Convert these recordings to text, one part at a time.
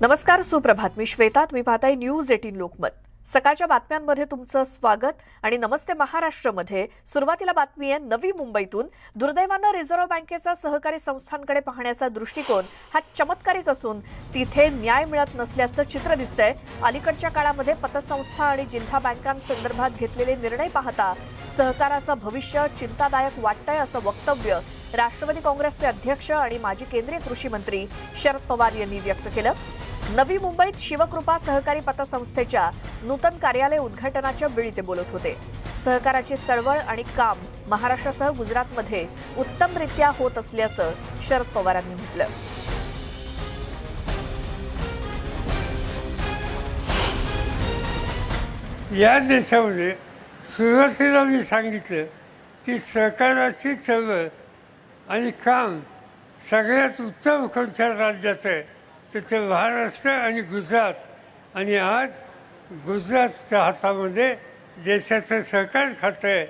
नमस्कार, सुप्रभात. मी श्वेता. तुम्ही पाहताय न्यूज 18 लोकमत. सकाळच्या बातम्यांमध्ये तुमचं स्वागत आणि नमस्ते महाराष्ट्रमध्ये सुरुवातीला बातमी आहे नवी मुंबईतून. दुर्दैवानं रिझर्व्ह बँकेचा सहकारी संस्थांकडे पाहण्याचा दृष्टिकोन हा चमत्कारिक असून तिथे न्याय मिळत नसल्याचं चित्र दिसतंय. अलीकडच्या काळामध्ये पतसंस्था आणि जिल्हा बँकांसंदर्भात घेतलेले निर्णय पाहता सहकाराचं भविष्य चिंतादायक वाटतंय असं वक्तव्य राष्ट्रवादी काँग्रेसचे अध्यक्ष आणि माजी केंद्रीय कृषी मंत्री शरद पवार यांनी व्यक्त केलं. नवी मुंबईत शिवकृपा सहकारी पतसंस्थेच्या नूतन कार्यालय उद्घाटनाच्या वेळी ते बोलत होते. सहकाराची चळवळ आणि काम महाराष्ट्रासह गुजरातमध्ये उत्तमरित्या होत असल्याचं शरद पवारांनी म्हटलं. या देशामध्ये सुरुवातीला मी सांगितलं की सहकाराची चळवळ आणि काम सगळ्यात उत्तम कोणत्या राज्याचं आहे तर ते महाराष्ट्र आणि गुजरात. आणि आज गुजरातच्या हातामध्ये देशाचं सहकार खातं आहे,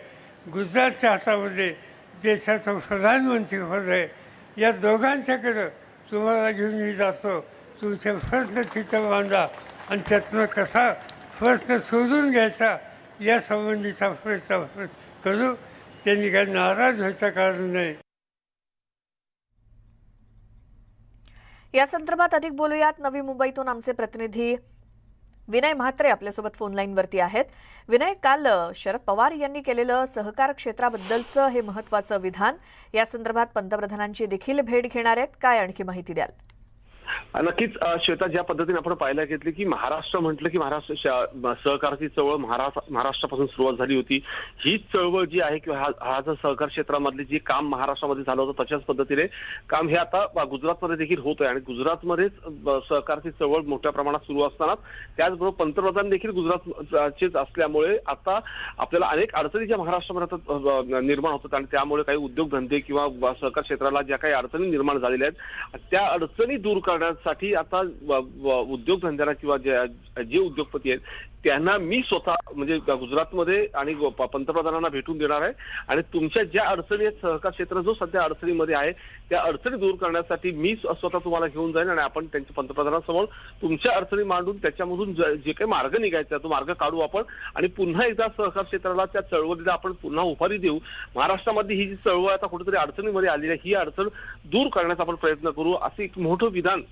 गुजरातच्या हातामध्ये देशाचं प्रधानमंत्री पद आहे. या दोघांच्याकडं तुम्हाला घेऊन मी जातो. तुमचे प्रश्न तिथं मांडा आणि त्यातनं कसा प्रश्न सोडून घ्यायचा या संबंधीचा प्रयत्न करू. त्यांनी काही नाराज व्हायचं कारण नाही. या संदर्भात अधिक बोलूयात. नवी मुंबईतून आमचे प्रतिनिधी विनय म्हात्रे आपल्यासोबत फोन लाईनवरती आहेत. विनय, काल शरद पवार यांनी केलेलं सहकार क्षेत्राबद्दलचं हे महत्त्वाचं विधान, या संदर्भात पंतप्रधानांची देखील भेट घेणार आहेत. काय आणखी माहिती द्याल? नक्कीच श्वेता, ज्या पद्धतीने आपण पाहायला घेतले की महाराष्ट्र म्हटलं की महाराष्ट्र सहकाराची चळवळ महाराष्ट्रापासून सुरुवात झाली होती. ही चळवळ जी आहे किंवा हा जो सहकार क्षेत्रामधले जे काम महाराष्ट्रामध्ये झालं होतं त्याच्याच पद्धतीने काम हे आता गुजरातमध्ये देखील होत आहे. आणि गुजरातमध्येच सहकारची चळवळ मोठ्या प्रमाणात सुरू असताना त्याचबरोबर पंतप्रधान देखील गुजरातचेच असल्यामुळे आता आपल्याला अनेक अडचणी ज्या महाराष्ट्रामध्ये निर्माण होतात आणि त्यामुळे काही उद्योगधंदे किंवा सहकार क्षेत्राला ज्या काही अडचणी निर्माण झालेल्या आहेत त्या अडचणी दूर करण्यासाठी आता उद्योगधंद्यांना किंवा जे उद्योगपती आहेत त्यांना मी स्वतः म्हणजे गुजरातमध्ये आणि पंतप्रधानांना भेटून देणार आहे. आणि तुमच्या ज्या अडचणी आहेत, सहकार क्षेत्र जो सध्या अडचणीमध्ये आहे त्या अडचणी दूर करण्यासाठी मी स्वतः तुम्हाला घेऊन जाईन आणि आपण त्यांच्या पंतप्रधानांसमोर तुमच्या अडचणी मांडून त्याच्यामधून जे काही मार्ग निघायचा तो मार्ग काढू आपण आणि पुन्हा एकदा सहकार क्षेत्राला त्या चळवळीला आपण पुन्हा उभारी देऊ. महाराष्ट्रामध्ये ही जी चळवळ आता कुठेतरी अडचणीमध्ये आलेली आहे ही अडचण दूर करण्याचा आपण प्रयत्न करू असं एक मोठं विधान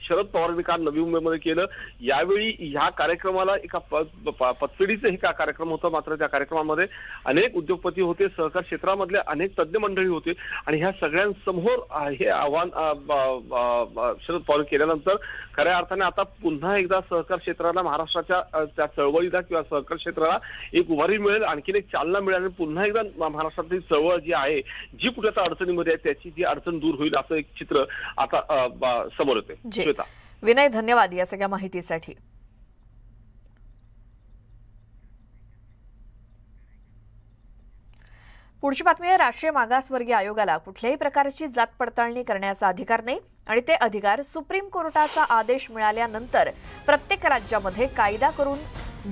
शरद पवारांनी काल नवी मुंबईमध्ये केलं. यावेळी ह्या कार्यक्रमाला एका पतपेढीचं हे कार्यक्रम होता, मात्र त्या कार्यक्रमामध्ये अनेक उद्योगपती होते, सहकार क्षेत्रामधले अनेक तज्ज्ञ मंडळी होते आणि ह्या सगळ्यांसमोर हे आव्हान शरद पवार केल्यानंतर खऱ्या अर्थाने आता पुन्हा एकदा सहकार क्षेत्राला महाराष्ट्राच्या त्या चळवळीला किंवा सहकार क्षेत्राला एक उभारी मिळेल, आणखीन एक चालना मिळेल आणि पुन्हा एकदा महाराष्ट्रातील चळवळ जी आहे जी कुठे आता अडचणीमध्ये आहे त्याची जी अडचण दूर होईल असं एक चित्र आता समोर येते. विनय, धन्यवाद या सगळ्या माहितीसाठी. पुढची बातमी आहे. राष्ट्रीय मागासवर्गीय आयोगाला कुठल्याही प्रकारची जात पडताळणी करण्याचा अधिकार नाही आणि ते अधिकार सुप्रीम कोर्टाचा आदेश मिळाल्यानंतर प्रत्येक राज्यामध्ये कायदा करून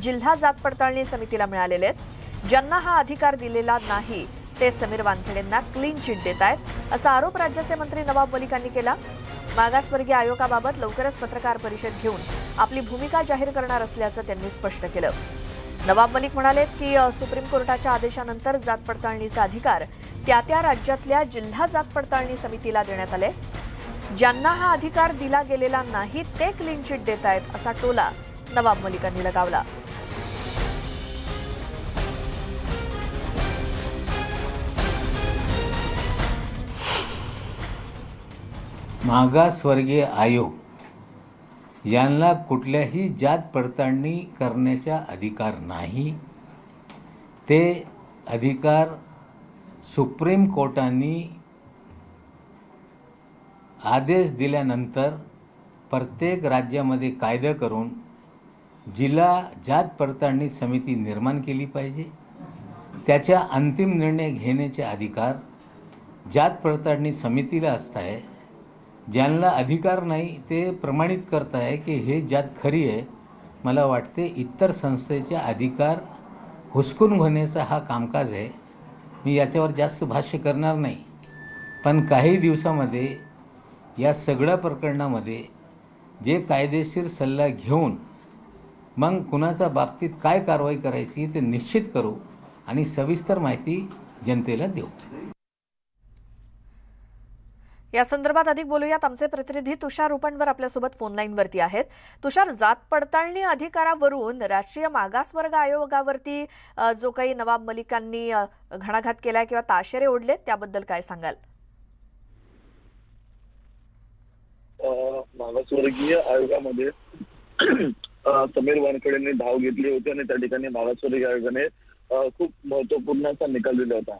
जिल्हा जात पडताळणी समितीला मिळालेले आहेत. ज्यांना हा अधिकार दिलेला नाही ते समीर वानखेडेंना क्लीन चिट देत आहेत असा आरोप राज्याचे मंत्री नवाब मलिकांनी केला. मागासवर्गीय आयोगाबाबत लवकरच पत्रकार परिषद घेऊन आपली भूमिका जाहीर करणार असल्याचं त्यांनी स्पष्ट केलं. नवाब मलिक म्हणाले की सुप्रीम कोर्टाच्या आदेशानंतर जात पडताळणीचा अधिकार त्या राज्यातल्या जिल्हा जात पडताळणी समितीला देण्यात आले. ज्यांना हा अधिकार दिला गेलेला नाही ते क्लीन चिट देत आहेत असा टोला नवाब मलिकांनी लगावला. मागासवर्गीय आयोग यांना कुठल्याही जात पडताळणी करण्याचा अधिकार नाही. ते अधिकार सुप्रीम कोर्टाने आदेश दिल्यानंतर प्रत्येक राज्यामध्ये कायदा करून जिल्हा जात पडताळणी समिती निर्माण केली पाहिजे. त्याचा अंतिम निर्णय घेण्याचे अधिकार जात पडताळणी समितीला असत आहे. ज्यांना अधिकार नाही ते प्रमाणित करत आहे की हे जात खरी आहे. मला वाटते इतर संस्थेचा अधिकार हुसकून घेण्याचा हा कामकाज आहे. मी याच्यावर जास्त भाष्य करणार नाही, पण काही दिवसामध्ये या सगळ्या प्रकरणामध्ये जे कायदेशीर सल्ला घेऊन मग कुणाच्या बाबतीत काय कारवाई करायची ते निश्चित करू आणि सविस्तर माहिती जनतेला देऊ. या संदर्भात अधिक बोलूयात. आमचे प्रतिनिधी तुषार उपणवर आपल्यासोबत फोन लाईनवरती आहेत. तुषार, जात पडताळणी अधिकारावरून राष्ट्रीय मागासवर्ग आयोगावरती जो काही नवाब मलिकांनी घणाघात केलाय किंवा ताशेरे ओढलेत त्याबद्दल काय सांगाल? मागासवर्गीय आयोगामध्ये समीर वानखेडेंनी धाव घेतली होती आणि त्या ठिकाणी मागासवर्गीय आयोगाने खूप महत्वपूर्ण असा निकाल दिला होता.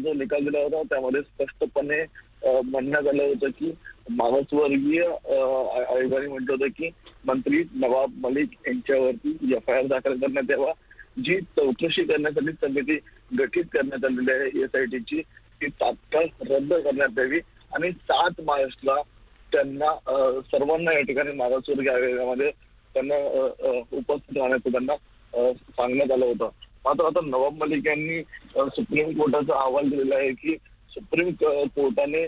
जो निकाल दिला होता त्यामध्ये स्पष्टपणे म्हणण्यात आलं होतं की मागासवर्गीय आयोगाने म्हटलं होतं की मंत्री नवाब मलिक यांच्यावरती FIR दाखल करण्यात यावा. जी चौकशी करण्यासाठी समिती गठीत करण्यात आलेली आहे SITची ती तात्काळ रद्द करण्यात यावी आणि 7 मार्चला त्यांना सर्वांना या ठिकाणी मागासवर्गीय आयोगामध्ये त्यांना उपस्थित राहण्याचं त्यांना सांगण्यात आलं होतं. मात्र आता नवाब मलिक यांनी सुप्रीम कोर्टाचा अहवाल दिलेला आहे की सुप्रीम कोर्टाने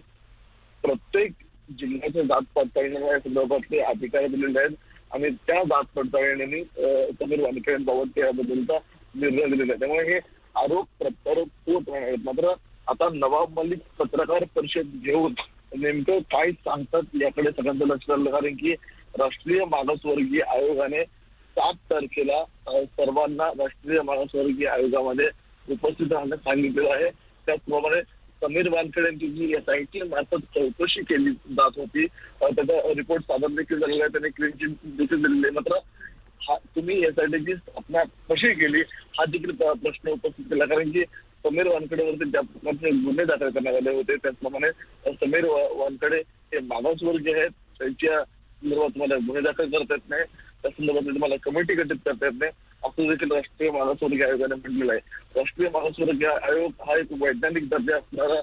प्रत्येक जिल्ह्याच्या जात पडताळणी संदर्भातले अधिकार दिलेले आहेत आणि त्या जात पडताळणीने समीर वानखेडेंबाबत याबद्दलचा निर्णय दिलेला आहे. त्यामुळे हे आरोप प्रत्यारोप होत राहणार आहेत. मात्र आता नवाब मलिक पत्रकार परिषद घेऊन नेमकं काय सांगतात याकडे सगळ्यांचं लक्ष लागलं. कारण की राष्ट्रीय मागासवर्गीय आयोगाने 7 तारखेला सर्वांना राष्ट्रीय मागासवर्गीय आयोगामध्ये उपस्थित राहण्यास सांगितलेलं आहे. त्याचप्रमाणे समीर वानखेडेंची जी SIT मार्फत चौकशी केली जात होती त्याचा रिपोर्ट सादर देखील झालेला आहे. त्याने क्लीन चिट देखील दिलेली आहे. मात्र तुम्ही SITची स्थापना कशी केली हा देखील प्रश्न उपस्थित केला. कारण की समीर वानखेडेवरती ज्या प्रकारचे गुन्हे दाखल करण्यात आले होते त्याचप्रमाणे समीर वानखेडे हे मागासवर्गीय आहेत. त्यांच्या संदर्भात मला गुन्हे दाखल करता येत नाही, त्या संदर्भात तुम्हाला कमिटी गठीत करता येत नाही असं देखील राष्ट्रीय मागासवर्गीय आयोगाने म्हटलेलं आहे. राष्ट्रीय मागासवर्गीय आयोग हा एक वैज्ञानिक दर्जा असणारा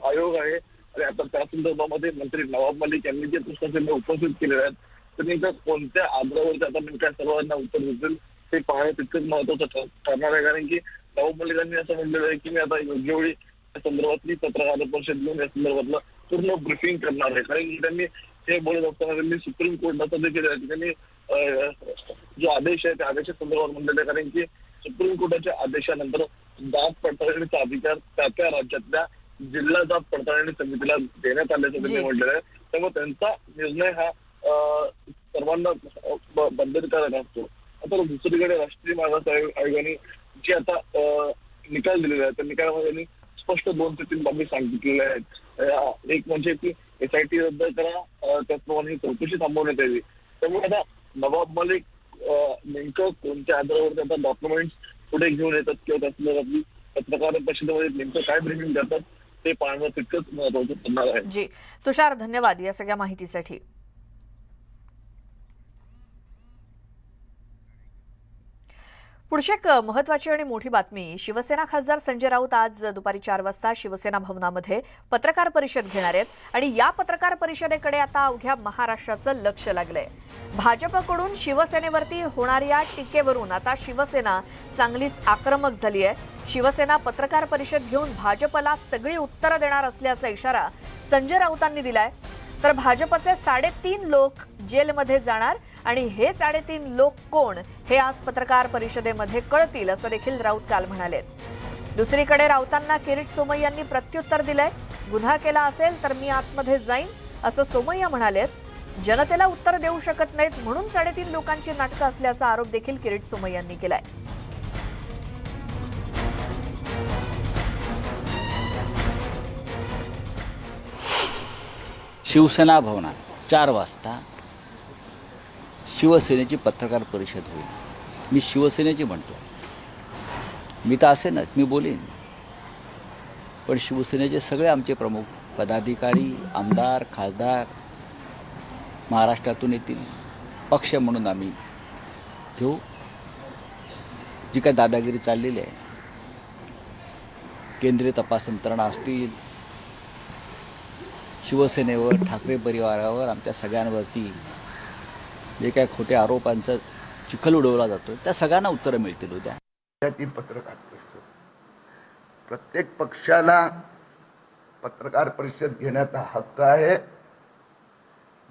आयोग आहे आणि आता त्या संदर्भामध्ये मंत्री नवाब मलिक यांनी जे प्रश्न उपस्थित केलेले आहेत त्यांनी त्या कोणत्या आधारावरती आता नेमक्या सर्वांना उत्तर देतील ते पाहणं तितकंच महत्वाचं ठरणार आहे. कारण की नवाब मलिकांनी असं म्हटलेलं आहे की मी आता योग्य वेळी या संदर्भातली पत्रकार परिषद घेऊन या संदर्भातलं पूर्ण ब्रिफिंग करणार आहे. कारण की त्यांनी हे बोलत असताना त्यांनी सुप्रीम कोर्टाचा देखील त्यांनी जो आदेश आहे त्या आदेशा संदर्भात म्हटलेलं आहे. कारण की सुप्रीम कोर्टाच्या आदेशानंतर जात पडताळणीचा अधिकार त्या राज्यातल्या जिल्हा जात पडताळणी समितीला देण्यात आल्याचं त्यांनी म्हटलेलं आहे. त्यामुळे त्यांचा निर्णय हा सर्वांना बंधनकारक असतो. आता दुसरीकडे राष्ट्रीय मागास आयोगाने जे आता निकाल दिलेला आहे त्या निकालामध्ये त्यांनी स्पष्ट 2 ते 3 बाबी सांगितलेल्या आहेत. एक म्हणजे की SIT रद्द करा, त्याचप्रमाणे चौकशी थांबवण्यात यावी. त्यामुळे आता नवाब मलिक नेमकं कोणत्या आधारावरती आता डॉक्युमेंट्स पुढे घेऊन येतात किंवा त्या संदर्भातली पत्रकार परिषदेमध्ये नेमकं काय ब्रिफिंग करतात ते पाहणं तितकंच महत्वाचं ठरणार आहे. जी तुषार, धन्यवाद या सगळ्या माहितीसाठी. पुढची एक महत्वाची आणि मोठी बातमी. शिवसेना खासदार संजय राऊत आज दुपारी 4 वाजता शिवसेना भवनामध्ये पत्रकार परिषद घेणार आहेत आणि या पत्रकार परिषदेकडे आता अवघ्या महाराष्ट्राचं लक्ष लागलंय. भाजपकडून शिवसेनेवरती होणाऱ्या टीकेवरून आता शिवसेना चांगलीच आक्रमक झाली आहे. शिवसेना पत्रकार परिषद घेऊन भाजपला सगळी उत्तरं देणार असल्याचा इशारा संजय राऊतांनी दिलाय. तर भाजपचे 3.5 लोक जेलमध्ये जाणार आणि हे 3.5 लोक कोण हे आज पत्रकार परिषदेमध्ये कळतील असं देखील राऊत काल म्हणालेत. दुसरीकडे राऊतांना किरीट सोमय्यांनी प्रत्युत्तर दिलंय. गुन्हा केला असेल तर मी आतमध्ये जाईन असं सोमय्या म्हणालेत. जनतेला उत्तर देऊ शकत नाहीत म्हणून 3.5 लोकांची नाटकं असल्याचा आरोप देखील किरीट सोमय्यांनी केलाय. शिवसेना भवनात 4 वाजता शिवसेनेची पत्रकार परिषद होईल. मी शिवसेनेची म्हणतो, मी तर असेनच, मी बोलेन, पण शिवसेनेचे सगळे आमचे प्रमुख पदाधिकारी, आमदार, खासदार महाराष्ट्रातून येतील. पक्ष म्हणून आम्ही घेऊ. जी काय दादागिरी चाललेली आहे, केंद्रीय तपास यंत्रणा असतील, शिवसेनेवर, ठाकरे परिवारावर, आमच्या सगळ्यांवरती जे काय खोटे आरोपांचा चिखल उडवला जातो त्या सगळ्यांना उत्तरं मिळतील उद्या. ती पत्रकार परिषद, प्रत्येक पक्षाला पत्रकार परिषद घेण्याचा हक्क आहे.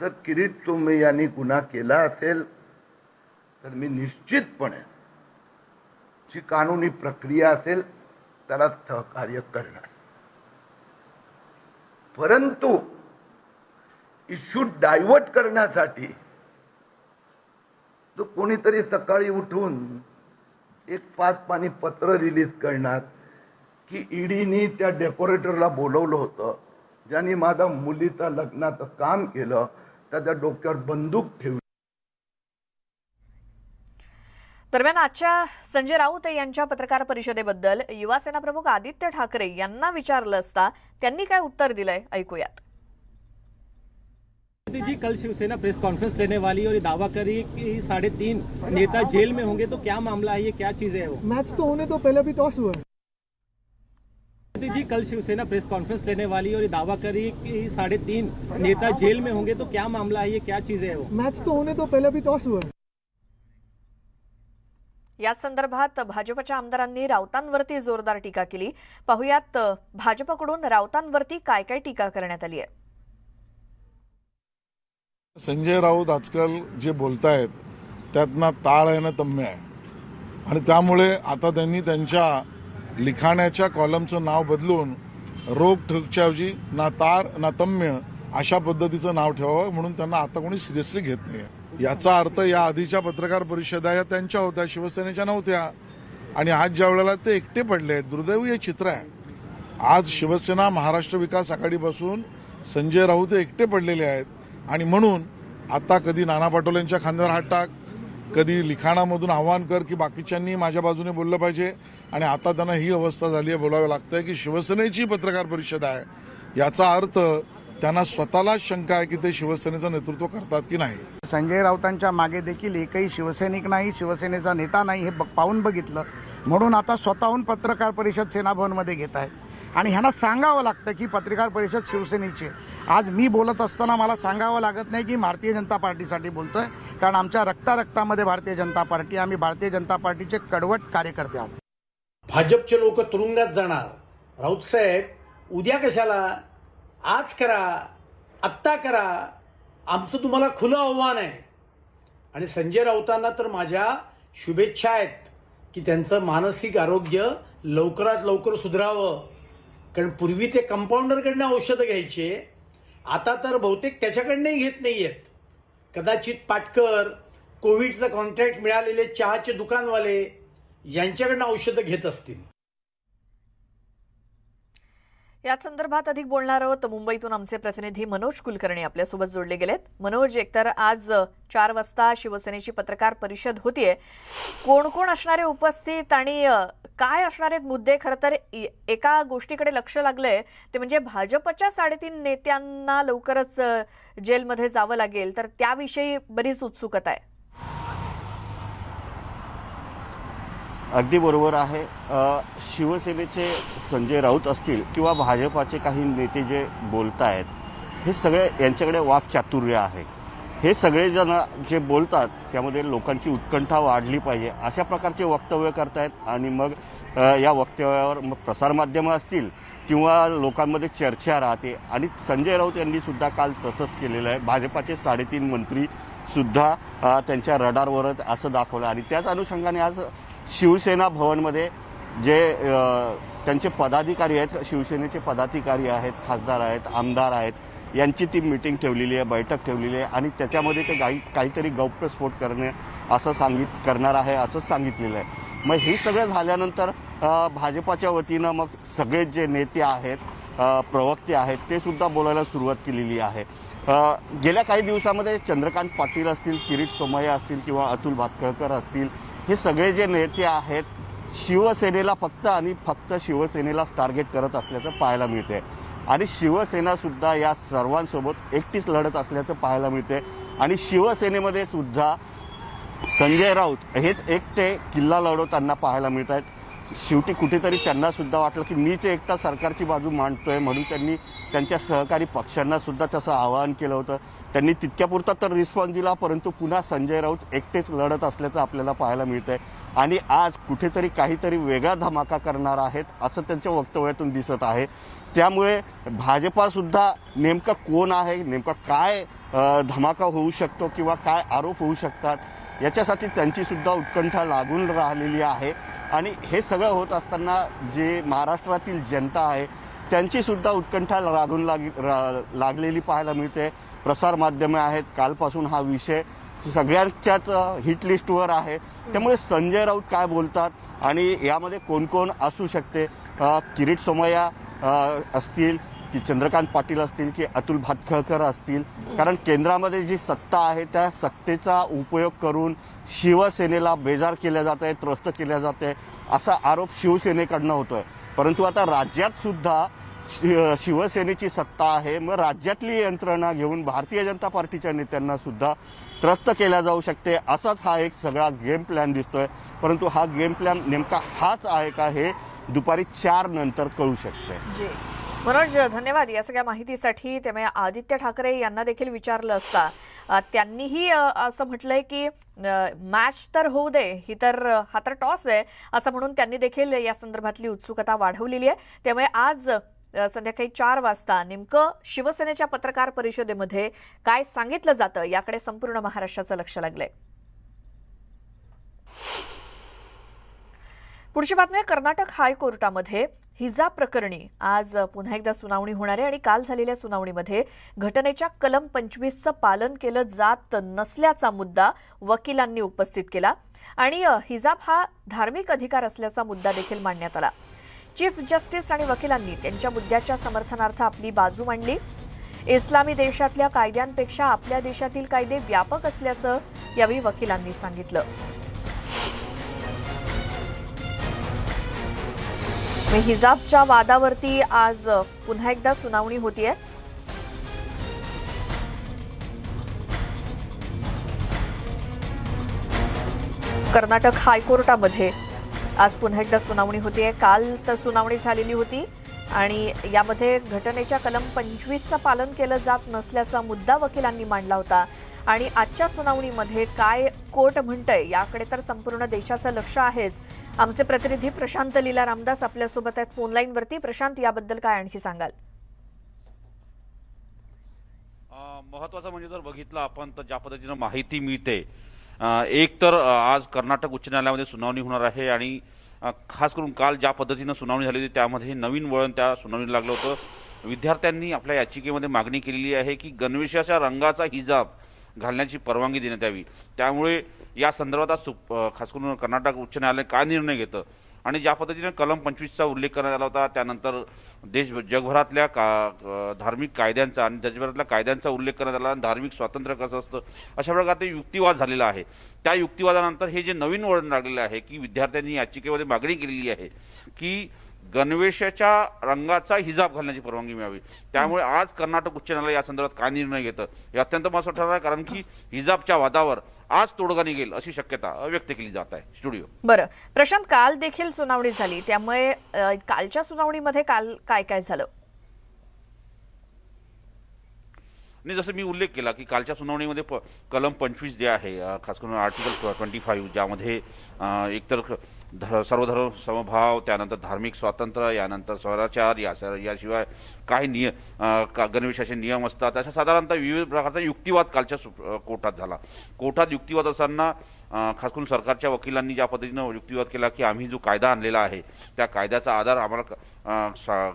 जर किरीट सोमय्या यांनी गुन्हा केला असेल तर मी निश्चितपणे जी कानूनी प्रक्रिया असेल त्याला सहकार्य करणार. परंतु इश्यू डायव्हर्ट करण्यासाठी जो कोणीतरी सकाळी उठून एक 5 पानी पत्र रिलीज करणार की ईडीनी त्या डेकोरेटरला बोलवलं होतं, ज्यांनी माझ्या मुलीच्या लग्नाचं काम केलं, त्याच्या डोक्यावर बंदूक ठेवली. दरम्यान आजच्या संजय राऊत यांच्या पत्रकार परिषदेबद्दल युवासेना प्रमुख आदित्य ठाकरे यांना विचारलं असता त्यांनी काय उत्तर दिलंय ऐकूयात. जी कल शिवसेना प्रेस कॉन्फ्रेंस लेने वाली और ये दावा करी कि 3.5 नेता जेल में होंगे, तो क्या मामला है, ये क्या चीज है वो? मैच तो होने तो पहले भी टॉस हुआ है. जी कल शिवसेना प्रेस कॉन्फ्रेंस लेने वाली और ये दावा करी कि 3.5 नेता जेल में होंगे, तो क्या मामला है, ये क्या चीज है वो? मैच तो होने तो पहले भी टॉस हुआ है. याच संदर्भात भाजपच्या आमदारांनी राऊतांवरती जोरदार टीका केली. पाहुयात भाजपकडून राऊतांवरती काय काय टीका करण्यात आली आहे. संजय राऊत आजकाल जे बोलतायत त्यात ना ताळ आहे ना तम्य आहे, आणि त्यामुळे आता त्यांनी त्यांच्या लिखाणाच्या कॉलमचं नाव बदलून रोग ठगच्या ऐवजी ना तार ना तम्य अशा पद्धतीचं नाव ठेवावं, म्हणून त्यांना आता कोणी सिरियसली घेत नाही. याचा अर्थ या आधीच्या पत्रकार परिषदा या त्यांच्या होत्या, शिवसेनेच्या नव्हत्या, आणि आज ज्या वेळेला ते एकटे पडले आहेत, दुर्दैवी हे चित्र आहे. आज शिवसेना महाराष्ट्र विकास आघाडीपासून संजय राऊत हे एकटे पडलेले आहेत, आणि म्हणून आता कधी नाना पटोलेंच्या खांद्यावर हात टाक, कधी लिखाणामधून आव्हान कर की बाकीच्यांनी माझ्या बाजूने बोललं पाहिजे, आणि आता त्यांना ही अवस्था झाली आहे, बोलावं लागतंय की शिवसेनेची पत्रकार परिषद आहे. याचा अर्थ त्यांना स्वतःलाच शंका आहे की ते शिवसेनेचं नेतृत्व करतात की नाही. संजय राऊतांच्या मागे देखील एकही शिवसैनिक नाही, शिवसेनेचा नेता नाही, हे पाहून बघितलं, म्हणून आता स्वतःहून पत्रकार परिषद सेनाभवनमध्ये घेत आहे. आणि ह्यांना सांगावं लागतं की पत्रकार परिषद शिवसेनेची. आज मी बोलत असताना मला सांगावं लागत नाही की भारतीय जनता पार्टीसाठी बोलतोय, कारण आमच्या रक्तामध्ये भारतीय जनता पार्टी, आम्ही भारतीय जनता पार्टीचे कडवट कार्यकर्ते आहोत. भाजपचे लोक तुरुंगात जाणार. राऊत साहेब, उद्या कशाला, आज करा, आत्ता करा, आमचं तुम्हाला खुलं आव्हान आहे. आणि संजय राऊतांना तर माझ्या शुभेच्छा आहेत की त्यांचं मानसिक आरोग्य लवकरात लवकर सुधारावं. कारण पूर्वी ते कंपाऊंडरकडनं औषधं घ्यायचे, आता तर बहुतेक त्याच्याकडनंही घेत नाही आहेत. कदाचित पाटकर, कोविडचं कॉन्ट्रॅक्ट मिळालेले चहाचे दुकानवाले यांच्याकडनं औषधं घेत असतील. याच संदर्भात अधिक बोलणार आहोत. मुंबईतून आमचे प्रतिनिधी मनोज कुलकर्णी आपल्यासोबत जोडले गेलेत. मनोज, एकतर आज 4 वाजता शिवसेनेची पत्रकार परिषद होतीये. कोण कोण असणारे उपस्थित आणि काय असणार आहेत मुद्दे? खरं तर एका गोष्टीकडे लक्ष लागलंय, ते म्हणजे भाजपच्या 3.5 नेत्यांना लवकरच जेलमध्ये जावं लागेल, तर त्याविषयी बरीच उत्सुकता आहे. अगदी बरोबर आहे. शिवसेनेचे संजय राऊत असतील किंवा भाजपाचे काही नेते जे बोलत आहेत, हे सगळे यांच्याकडे वाक्चातुर्य आहे. हे सगळेजण जे बोलतात त्यामध्ये लोकांची उत्कंठा वाढली पाहिजे अशा प्रकारचे वक्तव्य करतायत, आणि मग या वक्तव्यावर मग प्रसारमाध्यमं असतील किंवा लोकांमध्ये चर्चा राहते. आणि संजय राऊत यांनी सुद्धा काल तसंच केलेलं आहे. भाजपाचे 3.5 मंत्री सुद्धा त्यांच्या रडारवरच असं दाखवलं, आणि त्याच अनुषंगाने आज शिवसेना भवनमध्ये जे त्यांचे पदाधिकारी आहेत, शिवसेनेचे पदाधिकारी आहेत, खासदार आहेत, आमदार आहेत, यांची ती मीटिंग ठेवलेली आहे, बैठक ठेवलेली आहे, आणि त्याच्यामध्ये ते काहीतरी गौप्यस्फोट करणार आहे असं सांगितलेलं आहे. मग हे सगळं झाल्यानंतर भाजपाच्या वतीनं मग सगळे जे नेते आहेत, प्रवक्ते आहेत, ते सुद्धा बोलायला सुरुवात केलेली आहे. गेल्या काही दिवसामध्ये चंद्रकांत पाटील असतील, किरीट सोमय्या असतील किंवा अतुल भातखळकर असतील, हे सगळे जे नेते आहेत शिवसेनेला फक्त आणि फक्त शिवसेनेलाच टार्गेट करत असल्याचं पाहायला मिळते, आणि शिवसेना सुद्धा या सर्वांसोबत एकटीच लढत असल्याचं पाहायला मिळते. आणि शिवसेनेमध्ये सुद्धा संजय राऊत हेच एकटे किल्ला लढवताना पाहायला मिळत आहेत. शेवटी कुठेतरी त्यांना सुद्धा वाटलं की मीच एकटा सरकारची बाजू मांडतोय, म्हणून त्यांनी त्यांच्या सहकारी पक्षांना सुद्धा तसं आवाहन केलं होतं. त्यांनी तितक्यापुरता तर रिस्पॉन्स दिला, परंतु पुन्हा संजय राऊत एकटेच लढत असल्याचं आपल्याला पाहायला मिळतंय आणि आज कुठेतरी काहीतरी वेगळा धमाका करणार आहेत असं त्यांच्या वक्तव्यातून दिसत आहे. त्यामुळे भाजपासुद्धा नेमका कोण आहे, नेमका काय धमाका होऊ शकतो किंवा काय आरोप होऊ शकतात याच्यासाठी त्यांची सुद्धा उत्कंठा लागून राहिलेली आहे. आणि हे सगळं होत असताना जे महाराष्ट्रातील जनता आहे त्यांची सुद्धा उत्कंठा लागलेली पाहायला मिळते. प्रसारमाध्यमे आहेत, कालपासून हा विषय सगळ्यांच्याच हिट लिस्टवर आहे. त्यामुळे संजय राऊत काय बोलतात आणि यामध्ये कोण कोण असू शकते, किरीट सोमय्या असतील की चंद्रकांत पाटील असतील की अतुल भातखळकर असतील, कारण केंद्रामध्ये जी सत्ता आहे त्या सत्तेचा उपयोग करून शिवसेनेला बेजार केल्या जात आहे, त्रस्त केल्या जाते असा आरोप शिवसेनेकडनं होतोय. परंतु आता राज्यात सुद्धा शिवसेनेची सत्ता आहे, मग राज्यातली यंत्रणा घेऊन भारतीय जनता पार्टीच्या नेत्यांना सुद्धा त्रस्त केल्या जाऊ शकते. असाच हा एक सगळा गेम प्लॅन दिसतोय. परंतु हा गेम प्लॅन नेमका हाच आहे का हे दुपारी 4 नंतर कळू शकते. जी मनोज, धन्यवाद या सगळ्या माहितीसाठी. त्यामुळे आदित्य ठाकरे यांना देखील विचारलं असता त्यांनीही असं म्हटलंय की मॅच तर होऊ दे, हा तर टॉस आहे असं म्हणून त्यांनी देखील या संदर्भातली उत्सुकता वाढवलेली आहे. त्यामुळे आज संध्याकाळी 4 वाजता नेमकं शिवसेनेच्या पत्रकार परिषदेमध्ये काय सांगितलं जातं याकडे संपूर्ण महाराष्ट्राचं लक्ष लागलंय. पुढची बातमी, कर्नाटक हायकोर्टामध्ये हिजाब प्रकरणी आज पुन्हा एकदा सुनावणी होणार आहे आणि काल झालेल्या सुनावणीमध्ये घटनेच्या कलम 25चं पालन केलं जात नसल्याचा मुद्दा वकिलांनी उपस्थित केला आणि हिजाब हा धार्मिक अधिकार असल्याचा मुद्दा देखील मांडण्यात आला. चीफ जस्टिस आणि वकिलांनी त्यांच्या मुद्द्याच्या समर्थनार्थ आपली बाजू मांडली. इस्लामी देशातल्या कायद्यांपेक्षा आपल्या देशातील कायदे व्यापक असल्याचं यावेळी वकिलांनी सांगितलं. हिजाबच्या वादावरती आज पुन्हा एकदा सुनावणी होतीये. कर्नाटक हायकोर्टामध्ये आज पुन्हा एकदा सुनावणी होतीये. काल तर सुनावणी झालेली होती आणि यामध्ये घटनेच्या कलम 25चं पालन केलं जात नसल्याचा मुद्दा वकिलांनी मांडला होता आणि आजच्या सुनावणीमध्ये काय कोर्ट म्हणतंय याकडे तर संपूर्ण देशाचं लक्ष आहेच. आमचे प्रतिनिधी प्रशांत लीला रामदास आपल्यासोबत आहेत फोन लाईनवरती. प्रशांत, याबद्दल काय आणखी सांगाल? महत्वाचं म्हणजे जर बघितलं आपण तर ज्या पद्धतीनं माहिती मिळते, एक तर आज कर्नाटक उच्च न्यायालयामध्ये सुनावणी होणार आहे आणि खास करून काल ज्या पद्धतीनं सुनावणी झाली होती त्यामध्ये नवीन वळण त्या सुनावणीला लागलं होतं. विद्यार्थ्यांनी आपल्या याचिकेमध्ये मागणी केलेली आहे की गणवेशाच्या रंगाचा हिजाब घालण्याची परवानगी देण्यात यावी. त्यामुळे या संदर्भात खास करून कर्नाटक उच्च न्यायालय काय निर्णय घेतं आणि ज्या पद्धतीने कलम 25चा उल्लेख करण्यात आला होता, त्यानंतर जगभरातल्या धार्मिक कायद्यांचा आणि देशभरातल्या कायद्यांचा उल्लेख करण्यात आला आणि धार्मिक स्वातंत्र्य कसं असतं अशा प्रकारचे युक्तिवाद झालेला आहे. त्या युक्तिवादानंतर हे जे नवीन वळण लागलेलं आहे की विद्यार्थ्यांनी याचिकेमध्ये मागणी केलेली आहे की गणवेशाच्या रंगाचा हिजाब घालण्याची परवानगी मिळावी. त्यामुळे आज कर्नाटक उच्च न्यायालय या संदर्भात काय निर्णय घेतं हे अत्यंत महत्त्वाचं ठरणार आहे, कारण की हिजाबच्या वादावर आज तोडगा निघेल अशी शक्यता व्यक्त केली जात आहे. स्टुडिओ. बरं प्रशांत, काल देखील सुनावणी झाली, त्यामुळे कालच्या सुनावणीमध्ये काल काय काय झालं? आणि जसं मी उल्लेख केला की कालच्या सुनावणीमध्ये कलम 25 जे आहे, खास करून आर्टिकल 25, ज्यामध्ये एकतर सर्वधर्म समभाव, त्यानंतर धार्मिक स्वातंत्र्य, यानंतर स्वराचार, याशिवाय काही गणवेशाचे नियम असतात, अशा साधारणतः विविध प्रकारचा युक्तिवाद कालच्या कोर्टात झाला. कोर्टात युक्तिवाद असताना खास करून सरकारच्या वकिलांनी ज्या पद्धतीनं युक्तिवाद केला की आम्ही जो कायदा आणलेला आहे त्या कायद्याचा आधार आम्हाला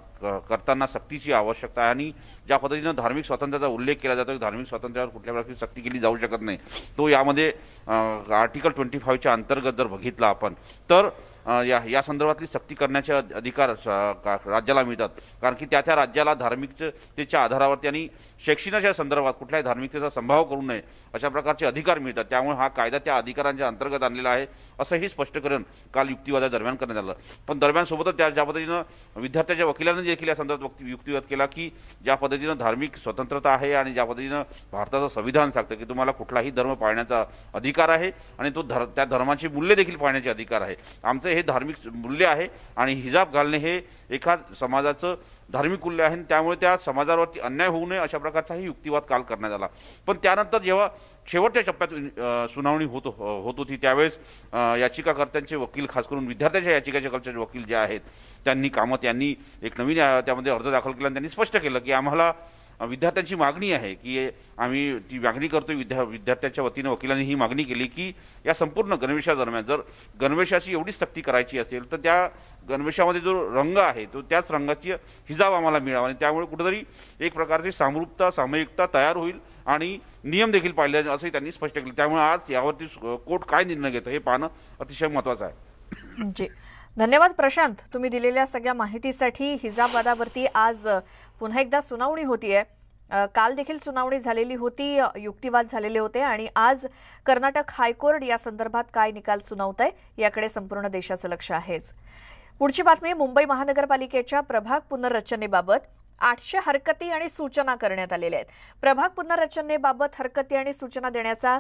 करताना सक्तीची आवश्यकता आहे आणि ज्या पद्धतीनं धार्मिक स्वातंत्र्याचा उल्लेख केला जातो, धार्मिक स्वातंत्र्यावर कुठल्या प्रकारची सक्ती केली जाऊ शकत नाही, तो यामध्ये आर्टिकल 25च्या अंतर्गत जर बघितला आपण तर या संदर्भातली सक्ती करण्याचे अधिकार राज्याला मिळतात, कारण की त्या राज्याला धार्मिकतेच्या आधारावरती आणि शैक्षणिकाच्या संदर्भात कुठल्याही धार्मिकतेचा संभाव करू नये अशा प्रकारचे अधिकार मिळतात. त्यामुळे हा कायदा त्या अधिकारांच्या अंतर्गत आणलेला आहे असंही स्पष्टीकरण काल युक्तिवादादरम्यान करण्यात आलं. पण दरम्यान सोबतच ज्या पद्धतीनं विद्यार्थ्याच्या वकिलांनी देखील या संदर्भात युक्तिवाद केला की ज्या पद्धतीनं धार्मिक स्वतंत्रता आहे आणि ज्या पद्धतीनं भारताचं संविधान सांगतं की तुम्हाला कुठलाही धर्म पाळण्याचा अधिकार आहे आणि तो त्या धर्माची मूल्य देखील पाळण्याचे अधिकार आहे. आमचं हे धार्मिक मूल्य आहे आणि हिजाब घालणे हे एका समाजाचं धार्मिक मूल्य आहे. त्यामुळे त्या समाजावरती अन्याय होऊ नये अशा प्रकारचाही युक्तिवाद काल करण्यात आला. पण त्यानंतर जेव्हा शेवटच्या टप्प्यात सुनावणी होत होती त्यावेळेस याचिकाकर्त्यांचे वकील, खास करून विद्यार्थ्याच्या याचिकाकर्त्यांचे वकील जे आहेत त्यांनी कामत यांनी एक नवीन त्यामध्ये अर्ज दाखल केला आणि त्यांनी स्पष्ट केलं की आम्हाला विद्यार्थ्यांची मागणी आहे की आम्ही ती मागणी करतोय. विद्यार्थ्यांच्या वतीनं वकिलांनी ही मागणी केली की या संपूर्ण गणवेशादरम्यान जर गणवेशाची एवढीच सक्ती करायची असेल तर त्या गणवेशामध्ये जो रंग आहे तो त्याच रंगाची हिजाब आम्हाला मिळावा आणि त्यामुळे कुठेतरी एक प्रकारची सामूहिकता सामूहिकता तयार होईल आणि नियम देखील पाळले जाईल असंही त्यांनी स्पष्ट केलं. त्यामुळे आज यावरती कोर्ट काय निर्णय घेतं हे पाहणं अतिशय महत्त्वाचं आहे. जी, धन्यवाद प्रशांत, तुम्ही दिलेल्या सगळ्या माहितीसाठी. हिजाब वादावरती आज पुन्हा एकदा सुनावणी होतीये. काल देखील सुनावणी झालेली होती, युक्तिवाद झालेले होते आणि आज कर्नाटक हायकोर्ट या संदर्भात काय निकाल सुनावतंय याकडे संपूर्ण देशाचं लक्ष आहेच. पुढची बातमी, मुंबई महानगरपालिकेच्या प्रभाग पुनर्रचनेबाबत 800 हरकती आणि सूचना करण्यात आलेल्या आहेत. प्रभाग पुनर्रचनेबाबत हरकती आणि सूचना देण्याचा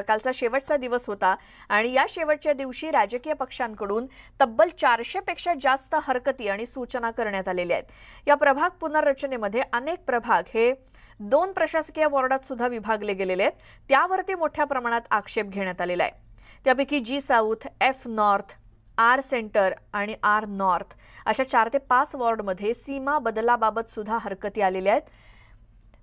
कालचा शेवटचा दिवस होता आणि या शेवटच्या दिवशी राजकीय पक्षांकडून तब्बल 400 पेक्षा जास्त हरकती आणि सूचना करण्यात आलेल्या आहेत. या प्रभाग पुनर्रचनेमध्ये अनेक प्रभाग हे 2 प्रशासकीय वॉर्डात सुद्धा विभागले गेलेले आहेत. त्यावरती मोठ्या प्रमाणात आक्षेप घेण्यात आलेला आहे. त्यापैकी G south, F north, R centre आणि आर नॉर्थ अशा 4 ते 5 वॉर्डमध्ये सीमा बदलाबाबत सुद्धा हरकती आलेल्या आहेत.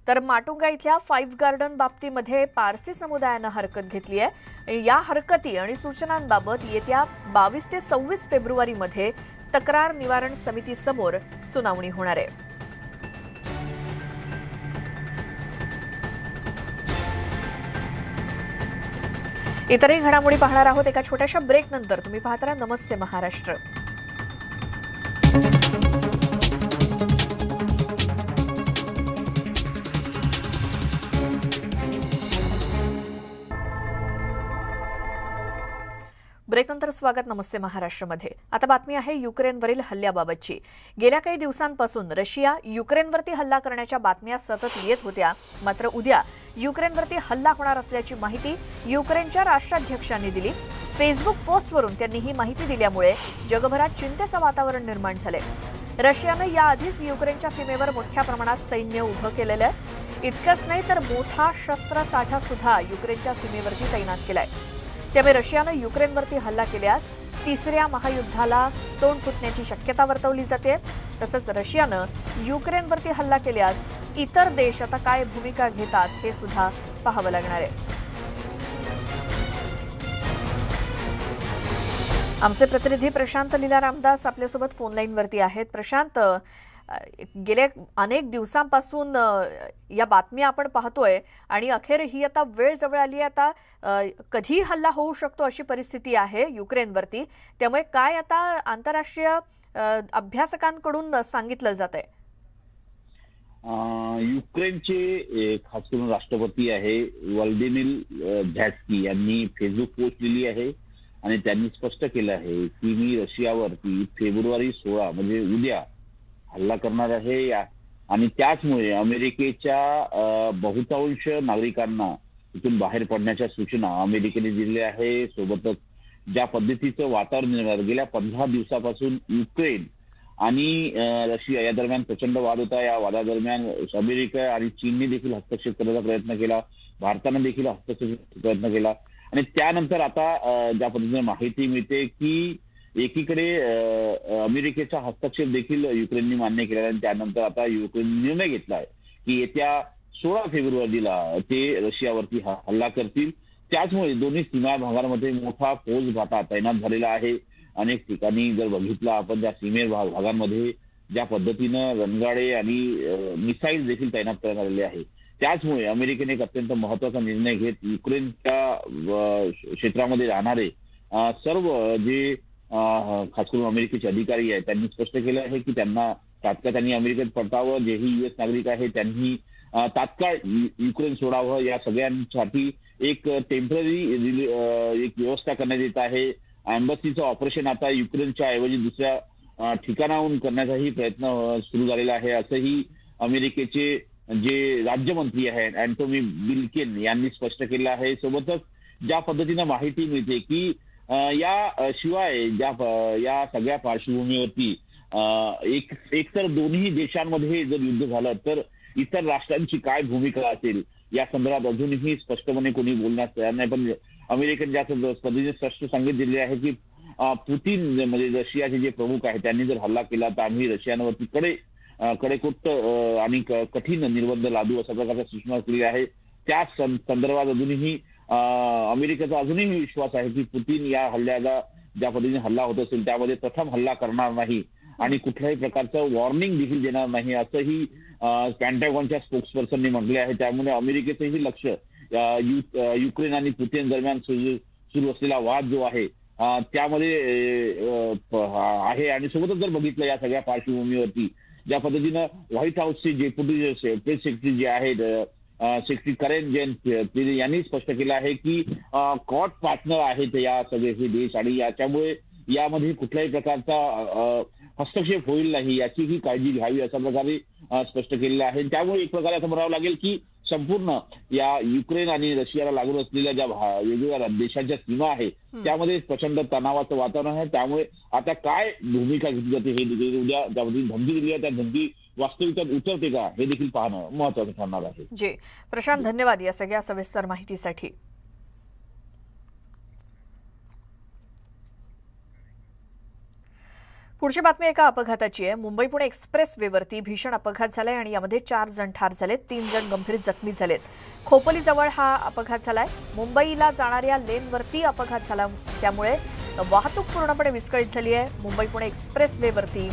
तर माटुंगा इथल्या 5 गार्डन बाबतीमध्ये पारसी समुदायानं हरकत घेतली आहे. या हरकती आणि सूचनांबाबत येत्या 22 ते 26 फेब्रुवारीमध्ये तक्रार निवारण समितीसमोर सुनावणी होणार आहे. इतरही घडामोडी पाहणार आहोत एका छोट्याशा ब्रेक नंतर. तुम्ही पाहत राहा नमस्ते महाराष्ट्र. ब्रेकनंतर स्वागत नमस्ते महाराष्ट्रमध्ये. आता बातमी आहे युक्रेनवरील हल्ल्याबाबतची. गेल्या काही दिवसांपासून रशिया युक्रेनवरती हल्ला करण्याच्या बातम्या सतत येत होत्या. मात्र उद्या युक्रेनवरती हल्ला होणार असल्याची माहिती युक्रेनच्या राष्ट्राध्यक्षांनी दिली. फेसबुक पोस्टवरून त्यांनी ही माहिती दिल्यामुळे जगभरात चिंतेचं वातावरण निर्माण झालंय. रशियानं याआधीच युक्रेनच्या सीमेवर मोठ्या प्रमाणात सैन्य उभं केलेलं आहे. इतकंच नाही तर मोठा शस्त्रसाठा सुद्धा युक्रेनच्या सीमेवरती तैनात केलाय. त्यामुळे रशियानं युक्रेनवरती हल्ला केल्यास 3ऱ्या महायुद्धाला तोंड फुटण्याची शक्यता वर्तवली जाते. तसंच रशियानं युक्रेनवरती हल्ला केल्यास इतर देश आता काय भूमिका घेतात हे सुद्धा पाहावं लागणार आहे. आमचे प्रतिनिधी प्रशांत लीला रामदास आपल्यासोबत फोन लाईनवरती आहेत. प्रशांत, गेल्या अनेक दिवसांपासून या बातम्या आपण पाहतोय आणि अखेर ही आता वेळ जवळ आली आहे. आता कधी हल्ला होऊ शकतो अशी परिस्थिती आहे युक्रेनवरती. त्यामुळे काय आता आंतरराष्ट्रीय अभ्यासकांकडून सांगितलं जात आहे? युक्रेनचे खास करून राष्ट्रपती आहे व्लादिमीर झॅलेन्स्की यांनी फेसबुक पोस्ट लिहिली आहे आणि त्यांनी स्पष्ट केलं आहे की मी रशियावरती फेब्रुवारी 16 म्हणजे उद्या हल्ला करणार आहे आणि त्याचमुळे अमेरिकेच्या बहुतांश नागरिकांना तिथून बाहेर पडण्याच्या सूचना अमेरिकेने दिलेल्या आहे. सोबतच ज्या पद्धतीचं वातावरण निर्माण गेल्या 15 दिवसापासून युक्रेन आणि रशिया या दरम्यान प्रचंड वाद होता. या वादादरम्यान अमेरिका आणि चीनने देखील हस्तक्षेप करण्याचा प्रयत्न केला, भारतानं देखील हस्तक्षेप प्रयत्न केला आणि त्यानंतर आता ज्या पद्धतीने माहिती मिळते की एकीकडे अमेरिकेचा हस्तक्षेप देखील युक्रेनने मान्य केला आणि त्यानंतर आता युक्रेनने निर्णय घेतला आहे की येत्या 16 फेब्रुवारीला ते रशियावरती हल्ला करतील. त्याचमुळे दोन्ही सीमा भागांमध्ये मोठा फौजफाटा तैनात झालेला आहे. अनेक ठिकाणी जर बघितलं आपण त्या सीमे भागांमध्ये ज्या पद्धतीनं रणगाडे आणि मिसाईल देखील तैनात करण्यात आलेले आहे. त्याचमुळे अमेरिकेने एक अत्यंत महत्वाचा निर्णय घेत युक्रेनच्या क्षेत्रामध्ये राहणारे सर्व जे खास करून अमेरिकेचे अधिकारी आहेत त्यांनी स्पष्ट केलं आहे की त्यांना तात्काळ त्यांनी अमेरिकेत परतावं. जेही US नागरिक आहेत त्यांनी तात्काळ युक्रेन सोडावं या सगळ्यांसाठी एक टेम्पररी एक व्यवस्था करण्यात येत आहे. एम्बसीचं ऑपरेशन आता युक्रेनच्या ऐवजी दुसऱ्या ठिकाणाहून करण्याचाही प्रयत्न सुरू झालेला आहे, असंही अमेरिकेचे जे राज्यमंत्री आहेत अँटोनी ब्लिंकेन यांनी स्पष्ट केलं आहे. सोबतच ज्या पद्धतीनं माहिती मिळते की या शिवाय या सगळ्या पार्श्वभूमीवरती एकतर दोन्ही देशांमध्ये जर युद्ध झालं तर इतर राष्ट्रांची काय भूमिका असेल या संदर्भात अजूनही स्पष्टपणे कोणी बोलण्यास तयार नाही. पण अमेरिकेने ज्या पद्धतीने स्पष्ट सांगितले दिले आहे की पुतीन म्हणजे रशियाचे जे प्रमुख आहेत त्यांनी जर हल्ला केला तर आम्ही रशियावरती कडेकोट आणि कठीण निर्बंध लादू अशा प्रकारच्या सूचना केली आहे. त्या संदर्भात अजूनही अमेरिकेचा अजूनही विश्वास आहे की पुतीन या हल्ल्याला ज्या पद्धतीने हल्ला होत असेल त्यामध्ये प्रथम हल्ला करणार नाही आणि कुठल्याही प्रकारचं वॉर्निंग देखील देणार नाही असंही पेंटागॉनच्या स्पोक्सपर्सनने म्हटले आहे. त्यामुळे अमेरिकेचंही लक्ष युक्रेन आणि पुतीन दरम्यान सुरू असलेला वाद जो आहे त्यामध्ये आहे. आणि सोबतच जर बघितलं या सगळ्या पार्श्वभूमीवरती ज्या पद्धतीनं व्हाईट हाऊसचे डेप्युटी प्रेस सेक्रेटरी जे आहेत सेक्रेटरी करेन जेन यांनी स्पष्ट केलं आहे की कॉट पार्टनर आहेत या सगळे हे देश आणि याच्यामुळे यामध्ये कुठल्याही प्रकारचा हस्तक्षेप होईल नाही याचीही काळजी घ्यावी अशा प्रकारे स्पष्ट केलेलं आहे. त्यामुळे एक प्रकारे असं म्हणावं लागेल की संपूर्ण या युक्रेन आणि रशियाला लागून असलेल्या ज्या वेगवेगळ्या देशांच्या सीमा आहे त्यामध्ये प्रचंड तणावाचं वातावरण आहे. त्यामुळे आता काय भूमिका घेतली जाते हे देखील उद्या ज्या धमकी दिली आहे त्या धमकी वास्तविकतेत उतरते का हे देखील पाहणं महत्वाचं ठरणार आहे. जी प्रशांत, धन्यवाद या सगळ्या सविस्तर माहितीसाठी. पुढची बातमी एका अपघाताची आहे. मुंबई पुणे एक्सप्रेस वेवरती भीषण अपघात झालाय आणि यामध्ये 4 जण ठार झालेत, 3 जण गंभीर जखमी झालेत. खोपोलीजवळ हा अपघात झालाय. मुंबईला जाणाऱ्या लेनवरती अपघात झाला त्यामुळे वाहतूक पूर्णपणे विस्कळीत झाली आहे. मुंबई पुणे एक्सप्रेस वेवरती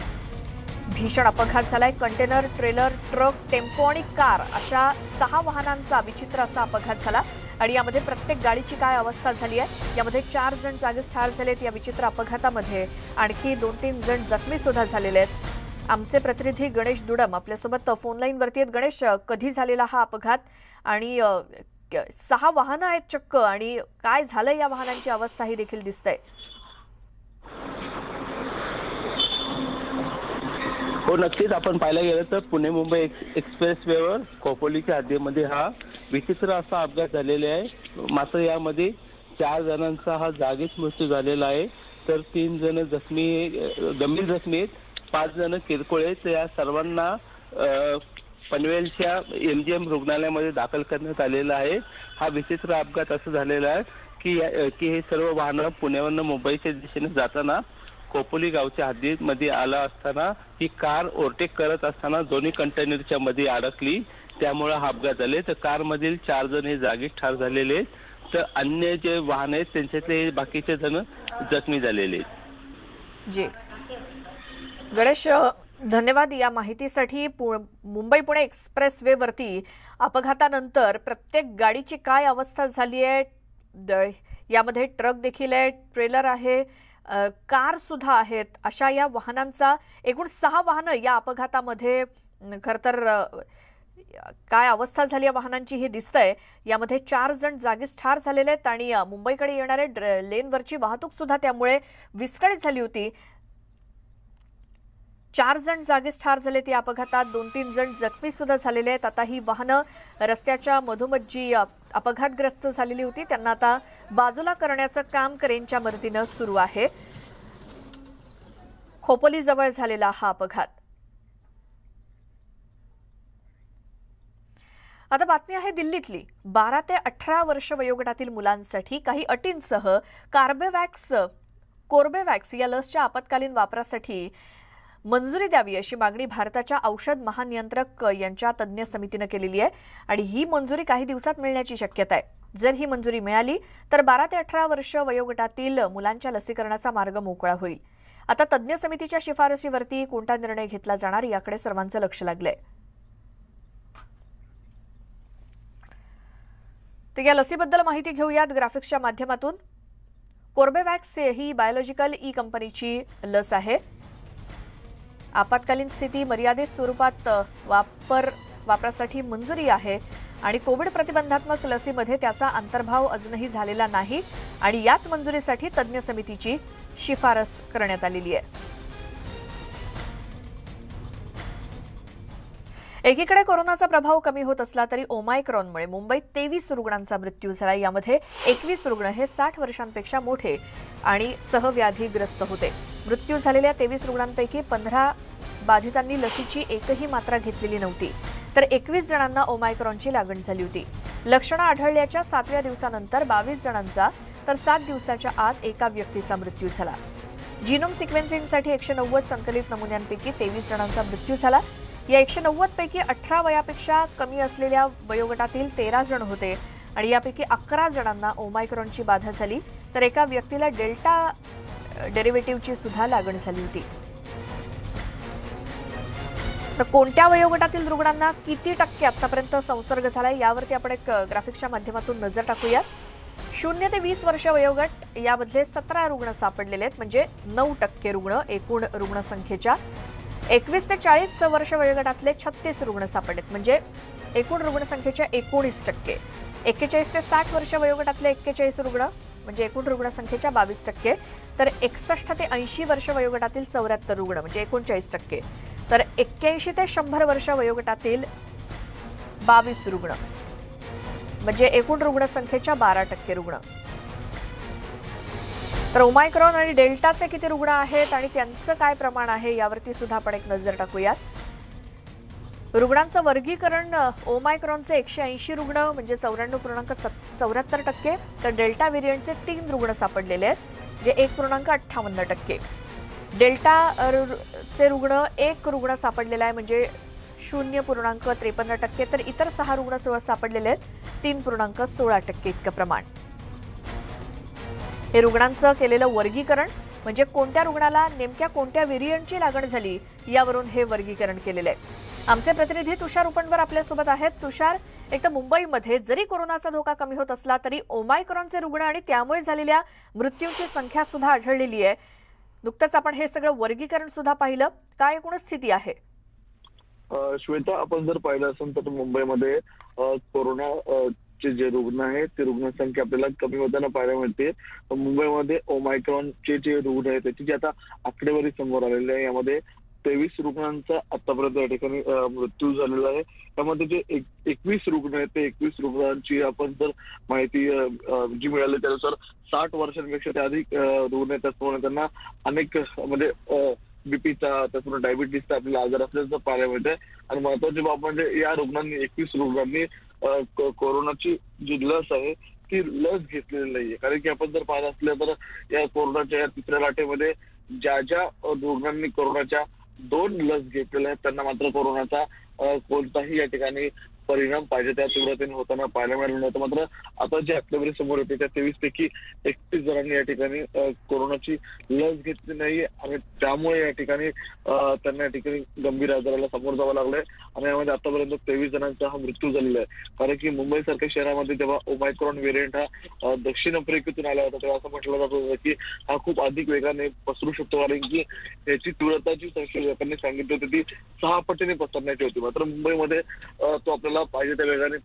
भीषण अपघात झालाय. कंटेनर, ट्रेलर, ट्रक, टेम्पो आणि कार अशा 6 वाहनांचा विचित्र असा अपघात झाला आणि यामध्ये प्रत्येक गाडीची काय अवस्था झाली आहे. यामध्ये 4 जण जागीच ठार झालेत. या विचित्र अपघातामध्ये आणखी 2-3 जण जखमी सुद्धा झालेले आहेत. आमचे प्रतिनिधी गणेश दुडम आपल्यासोबत फोन लाईनवरती आहेत. गणेश, कधी झालेला हा अपघात आणि 6 वाहनं आहेत चक्क आणि काय झालं या वाहनांची अवस्था ही देखील दिसतंय. हो नक्कीच, आपण पाहायला गेलं तर पुणे मुंबई एक्सप्रेस वेवर खोपोलीच्या हद्दीमध्ये हा विचित्र असा अपघात झालेला आहे. मात्र यामध्ये 4 जणांचा हा जागीच मृत्यू झालेला आहे तर 3 जण गंभीर जखमी आहेत, 5 जण किरकोळ आहेत. या सर्वांना पनवेलच्या MGM रुग्णालयामध्ये दाखल करण्यात आलेला आहे. हा विचित्र अपघात असं झालेला आहे की हे सर्व वाहनं पुण्यावरून मुंबईच्या दिशेने जाताना खोपोली गावच्या हद्दीमध्ये आला असताना ही कार ओव्हरटेक करत असताना दोन्ही कंटेनरच्या मध्ये अडकली, त्यामुळे हा अपघात झाले. तर कारमधील 4 जण हे जागीच ठार झालेले आहेत तर अन्य जे वाहन आहेत त्यांच्यातले बाकीचे जण जखमी झालेले आहेत. जी गणेश, धन्यवाद या माहितीसाठी. मुंबई पुणे एक्सप्रेस वेवरती अपघातानंतर प्रत्येक गाडीची काय अवस्था झाली आहे, यामध्ये ट्रक देखील आहे, ट्रेलर आहे, कार सुद्धा आहेत, अशा या वाहनांचा एकूण 6 वाहनं या अपघातामध्ये खरं तर काय अवस्था झाली या वाहनांची हे दिसतंय. यामध्ये 4 जण जागीच ठार झालेले आहेत आणि मुंबईकडे येणाऱ्या लेनवरची वाहतूक सुद्धा त्यामुळे विस्कळीत झाली होती. 4 जण जागीच ठार झालेत या अपघातात, 2-3 जण जखमी सुद्धा झालेले आहेत. आता ही वाहनं रस्त्याच्या मधोमध जी अपघातग्रस्त झालेली होती त्यांना आता बाजूला करण्याचं काम क्रेनच्या मदतीनं सुरू आहे. खोपोलीजवळ झालेला हा अपघात. आता बातमी आहे दिल्लीतली. 12 ते 18 वर्ष वयोगटातील मुलांसाठी काही अटींसह कोर्बेवॅक्स या लसच्या आपत्कालीन वापरासाठी मंजुरी द्यावी अशी मागणी भारताच्या औषध महानियंत्रक यांच्या तज्ज्ञ समितीनं केलेली आहे आणि ही मंजुरी काही दिवसात मिळण्याची शक्यता आहे. जर ही मंजुरी मिळाली तर 12 ते 18 वर्ष वयोगटातील मुलांच्या लसीकरणाचा मार्ग मोकळा होईल. आता तज्ज्ञ समितीच्या शिफारसीवरती कोणता निर्णय घेतला जाणार याकडे सर्वांचं लक्ष लागलंय. तर या लसीबद्दल माहिती घेऊयात ग्राफिक्सच्या माध्यमातून. कोर्बेवॅक्स ही बायोलॉजिकल ई कंपनीची लस आहे. आपत्कालीन स्थिती, मर्यादित स्वरूपात वापरासाठी मंजुरी आहे आणि कोविड प्रतिबंधात्मक लसीमध्ये त्याचा अंतर्भाव अजूनही झालेला नाही आणि याच मंजुरीसाठी तज्ज्ञ समितीची शिफारस करण्यात आलेली आहे. एकीकडे कोरोनाचा प्रभाव कमी होत असला तरी ओमायक्रॉनमुळे मुंबईत 23 रुग्णांचा मृत्यू झाला. यामध्ये 21 रुग्ण हे 60 वर्षांपेक्षा मोठे आणि सहव्याधीग्रस्त होते. मृत्यू झालेल्या 23 रुग्णांपैकी 15 बाधितांनी लसीची एकही मात्रा घेतलेली नव्हती, तर 21 जणांना ओमायक्रॉनची लागण झाली होती. लक्षणं आढळल्याच्या 7व्या दिवसानंतर 22 जणांचा तर 7 दिवसाच्या आत एका व्यक्तीचा मृत्यू झाला. जीनोम सिक्वेन्सिंगसाठी 190 संकलित नमुन्यांपैकी 23 जणांचा मृत्यू झाला. या 190 पैकी 18 वयापेक्षा कमी असलेल्या वयोगटातील 13 जण होते आणि यापैकी 11 जणांना ओमायक्रॉनची बाधा झाली, तर एका व्यक्तीला डेल्टा डेरिव्हेटिव्हची सुद्धा लागण झाली होती. तर कोणत्या वयोगटातील रुग्णांना किती टक्के आतापर्यंत संसर्ग झालाय यावरती आपण एक ग्राफिक्सच्या माध्यमातून नजर टाकूया. 0 ते 20 वर्ष वयोगट यामधले 17 रुग्ण सापडलेले आहेत, म्हणजे 9% रुग्ण एकूण रुग्णसंख्येच्या. 21 ते 40 वर्ष वयोगटातले 36 रुग्ण सापडलेत, म्हणजे एकूण रुग्णसंख्येच्या 19%. 41 ते 60 वर्ष वयोगटातले 41 रुग्ण म्हणजे एकूण रुग्णसंख्येच्या 22%. तर 61 ते 80 वर्ष वयोगटातील 74 रुग्ण म्हणजे 39%. तर 81 ते 100 वर्ष वयोगटातील 22 रुग्ण म्हणजे एकूण रुग्णसंख्येच्या 12% रुग्ण. तर ओमायक्रॉन आणि डेल्टाचे किती रुग्ण आहेत आणि त्यांचं काय प्रमाण आहे यावरती सुद्धा आपण एक नजर टाकूयात. रुग्णांचं वर्गीकरण ओमायक्रॉनचे 180 रुग्ण म्हणजे 94.74%, तर डेल्टा व्हेरियंटचे 3 रुग्ण सापडलेले आहेत जे 1.58%. डेल्टाचे रुग्ण 1 रुग्ण सापडलेला आहे म्हणजे 0.53%, तर इतर 6 रुग्ण सापडलेले आहेत 3.16% इतकं प्रमाण. हे रुग्णांचं केलेलं वर्गीकरण म्हणजे कोणत्या रुग्णाला नेमक्या कोणत्या व्हेरियंटची लागण झाली यावरून हे वर्गीकरण केलेलं आहे. आमचे प्रतिनिधी तुषार उपणकर आपल्यासोबत आहेत. तुषार, एक तर मुंबईमध्ये जरी कोरोनाचा धोका कमी होत असला तरी ओमायक्रॉनचे रुग्ण आणि त्यामुळे झालेल्या मृत्यूंची संख्या सुद्धा आढळलेली आहे. नुकतंच आपण हे सगळं वर्गीकरण सुद्धा पाहिलं. काय एकूण स्थिती आहे? श्वेता, आपण जर पाहिलं असेल तर मुंबईमध्ये कोरोना जे रुग्ण आहेत ते रुग्णसंख्या आपल्याला कमी होताना पाहायला मिळते. मुंबईमध्ये ओमायक्रॉनचे जे रुग्ण आहेत त्याची जी आता आकडेवारी समोर आलेली आहे, यामध्ये 23 रुग्णांचा आतापर्यंत या ठिकाणी मृत्यू झालेला आहे. त्यामध्ये जे 21 रुग्ण आहेत ते 21 रुग्णांची आपण जर माहिती जी मिळाली त्यानुसार 60 वर्षांपेक्षा ते अधिक रुग्ण आहेत. त्याचप्रमाणे त्यांना अनेक म्हणजे बीपीचा त्याचप्रमाणे डायबिटीसचा आपल्याला आजार असल्याचं पाहायला मिळतंय. आणि महत्वाची बाब म्हणजे या रुग्णांनी 21 रुग्णांनी कोरोनाची जी लस आहे ती लस घेतलेली नाहीये. कारण की आपण जर पाहत असलं तर या कोरोनाच्या या 3ऱ्या लाटेमध्ये ज्या रुग्णांनी कोरोनाच्या 2 लस घेतलेल्या आहेत त्यांना मात्र कोरोनाचा कोणताही या ठिकाणी परिणाम पाहिजे त्या तीव्रतेने होताना पाहायला मिळालं नव्हतं. मात्र आता जी आकडेवारी समोर येते त्या 23 पैकी 31 जणांनी या ठिकाणी कोरोनाची लस घेतली नाहीये आणि त्यामुळे या ठिकाणी त्यांना या ठिकाणी गंभीर आजाराला समोर जावं लागलंय. आणि यामध्ये आतापर्यंत 23 जणांचा हा मृत्यू झालेला आहे. कारण की मुंबईसारख्या शहरामध्ये जेव्हा ओमायक्रॉन व्हेरियंट हा दक्षिण आफ्रिकेतून आला होता तेव्हा असं म्हटलं जात होतं की हा खूप अधिक वेगाने पसरू शकतो, कारण की याची तीव्रता जी संशोधकांनी सांगितली होती ती 6 पटीने पसरण्याची होती. मात्र मुंबईमध्ये तो आपल्याला पाहिजे त्या वेगाने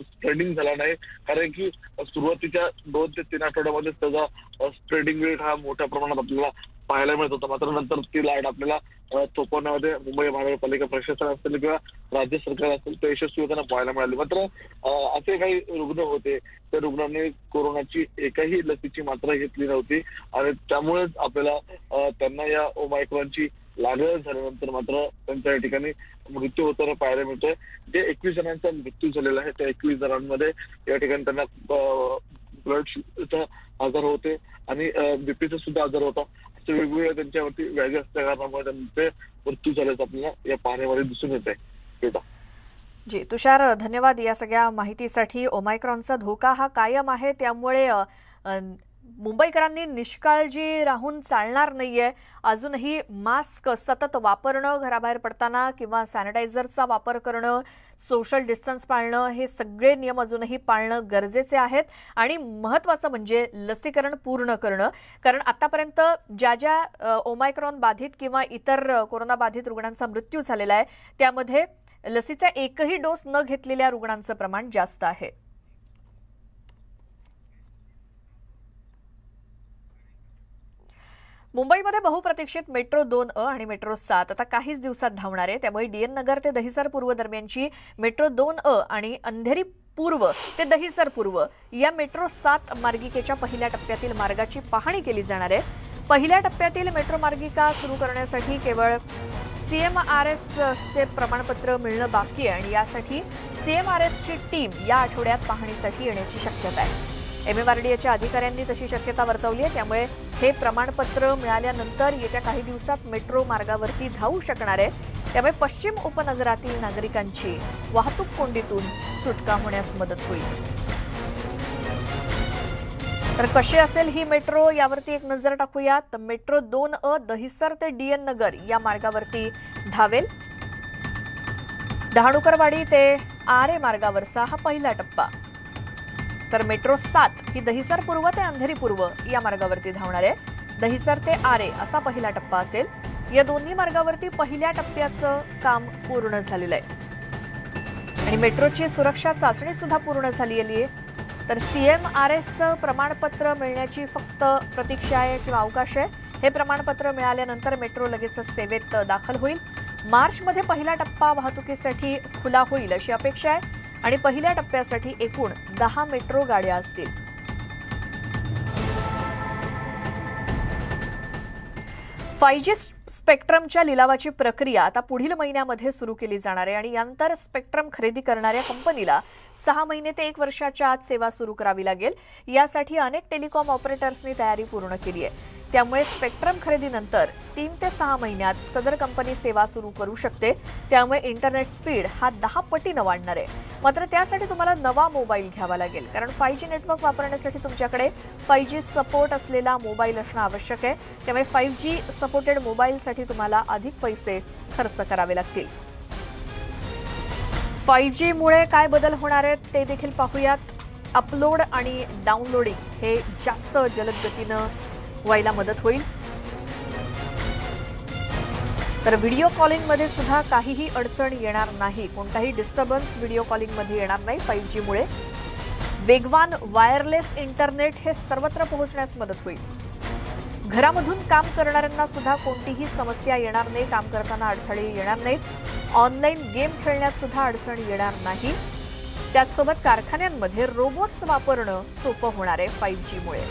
स्प्रेडिंग झाला नाही. कारण की सुरुवातीच्या 2 ते 3 आठवड्यामध्ये त्याचा स्प्रेडिंग रेट हा मोठ्या प्रमाणात आपल्याला पाहायला मिळत होता. मात्र नंतर ती लाट आपल्याला थोपवण्यामध्ये मुंबई महानगरपालिका प्रशासन असेल किंवा राज्य सरकार असेल ते यशस्वी होताना पाहायला मिळाले. मात्र असे काही रुग्ण होते त्या रुग्णांनी कोरोनाची एकही लसीची मात्रा घेतली नव्हती आणि त्यामुळेच आपल्याला त्यांना या ओमायक्रॉनची लागण झाल्यानंतर मात्र त्यांच्या या ठिकाणी मृत्यू होताना पाहायला मिळतोय. जे 21 जणांचा मृत्यू झालेला आहे त्या 21 जणांमध्ये या ठिकाणी त्यांना ब्लडचा आजार होते आणि बीपीचा सुद्धा आजार होता. असे वेगवेगळ्या त्यांच्यावरती व्याधी असल्या कारणामुळे त्यांचे मृत्यू झाल्याचं आपल्याला या पाहण्यामध्ये दिसून येत आहे. जी तुषार, धन्यवाद या सगळ्या माहितीसाठी. ओमायक्रॉनचा धोका हा कायम आहे, त्यामुळे मुंबईकरांनी निष्काळजी राहून चालणार नाहीये. अजूनही मास्क सतत वापरणं घराबाहेर पडताना किंवा सॅनिटायझरचा वापर करणं, सोशल डिस्टन्स पाळणं, हे सगळे नियम अजूनही पाळणं गरजेचे आहेत. आणि महत्त्वाचं म्हणजे लसीकरण पूर्ण करणं, कारण आतापर्यंत ज्या ओमायक्रॉन बाधित किंवा इतर कोरोना बाधित रुग्णांचा मृत्यू झालेला आहे त्यामध्ये लसीचा एकही डोस न घेतलेल्या रुग्णांचं प्रमाण जास्त आहे. मुंबईमध्ये बहुप्रतीक्षित मेट्रो 2A आणि मेट्रो 7 आता काहीच दिवसात धावणार आहे. त्यामुळे डीएन नगर ते दहिसर पूर्व दरम्यानची मेट्रो 2A आणि अंधेरी पूर्व ते दहिसर पूर्व या मेट्रो 7 मार्गिकेच्या पहिल्या टप्प्यातील मार्गाची पाहणी केली जाणार आहे. पहिल्या टप्प्यातील मेट्रो मार्गिका सुरू करण्यासाठी केवळ CMRS चे प्रमाणपत्र मिळणं बाकी आहे आणि यासाठी CMRS ची टीम या आठवड्यात पाहणीसाठी येण्याची शक्यता आहे. MMRDAच्या अधिकाऱ्यांनी तशी शक्यता वर्तवली आहे. त्यामुळे हे प्रमाणपत्र मिळाल्यानंतर येत्या काही दिवसात मेट्रो मार्गावरती धावू शकणार आहे. त्यामुळे पश्चिम उपनगरातील नागरिकांची वाहतूक कोंडीतून सुटका होण्यास मदत होईल. तर कशी असेल ही मेट्रो यावरती एक नजर टाकूयात. मेट्रो 2A दहिसर ते डीएन नगर या मार्गावरती धावेल. डहाणूकरवाडी ते आरे मार्गावरचा हा पहिला टप्पा. तर मेट्रो 7 ही दहिसर पूर्व ते अंधेरी पूर्व या मार्गावरती धावणार आहे. दहिसर ते आरे असा पहिला टप्पा असेल. या दोन्ही मार्गावरती पहिल्या टप्प्याचं काम पूर्ण झालेलं आहे आणि मेट्रोची सुरक्षा चाचणी सुद्धा पूर्ण झालेली आहे. तर CMRS प्रमाणपत्र मिळण्याची फक्त प्रतीक्षा आहे किंवा अवकाश आहे. हे प्रमाणपत्र मिळाल्यानंतर मेट्रो लगेचच सेवेत दाखल होईल. मार्चमध्ये पहिला टप्पा वाहतुकीसाठी खुला होईल अशी अपेक्षा आहे आणि पहिल्या टप्प्यासाठी एकूण 10 मेट्रो गाड्या असतील. फायजी स्पेक्ट्रमच्या लिलावाची प्रक्रिया आता पुढील महिन्यामध्ये सुरू केली जाणार आहे आणि यानंतर स्पेक्ट्रम खरेदी करणाऱ्या कंपनीला 6 महिने ते 1 वर्षाच्या आत सेवा सुरू करावी लागेल. यासाठी अनेक टेलिकॉम ऑपरेटर्सनी तयारी पूर्ण केली आहे. त्यामुळे स्पेक्ट्रम खरेदीनंतर 3 ते 6 महिन्यात सदर कंपनी सेवा सुरू करू शकते. त्यामुळे इंटरनेट स्पीड हा 10 पटीनं वाढणार आहे. मात्र त्यासाठी तुम्हाला नवा मोबाईल घ्यावा लागेल कारण 5G नेटवर्क वापरण्यासाठी तुमच्याकडे 5G सपोर्ट असलेला मोबाईल असणं आवश्यक आहे. त्यामुळे 5G सपोर्टेड मोबाईलसाठी तुम्हाला अधिक पैसे खर्च करावे लागतील. 5G मुळे काय बदल होणार आहेत ते देखील पाहूयात. अपलोड आणि डाउनलोडिंग हे जास्त जलद गतीनं व्हायला मदत होईल. तर व्हिडिओ कॉलिंगमध्ये सुद्धा काहीही अडचण येणार नाही. कोणताही डिस्टर्बन्स व्हिडिओ कॉलिंगमध्ये येणार नाही 5G मुळे. वेगवान वायरलेस इंटरनेट हे सर्वत्र पोहोचण्यास मदत होईल. घरामधून काम करणाऱ्यांना सुद्धा कोणतीही समस्या येणार नाही. काम करताना अडथळे येणार नाहीत. ऑनलाईन गेम खेळण्यात सुद्धा अडचण येणार नाही. त्याचसोबत कारखान्यांमध्ये रोबोट्स वापरणं सोपं होणार आहे 5G मुळे.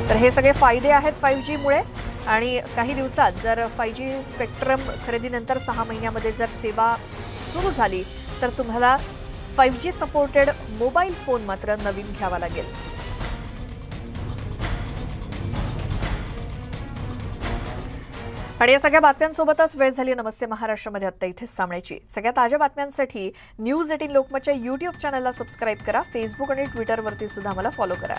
तर हे सगळे फायदे आहेत 5G मुळे आणि काही दिवसात जर 5G स्पेक्ट्रम खरेदीनंतर 6 महिन्यामध्ये जर सेवा सुरू झाली तर तुम्हाला 5G सपोर्टेड मोबाईल फोन मात्र नवीन घ्यावा लागेल. आणि या सगळ्या बातम्यांसोबतच वेळ झाली नमस्ते महाराष्ट्रामध्ये आत्ता इथेच थांबण्याची. सगळ्या ताज्या बातम्यांसाठी न्यूज 18 लोकमतच्या YouTube चॅनलला सबस्क्राईब करा. फेसबुक आणि ट्विटरवरती सुद्धा मला फॉलो करा.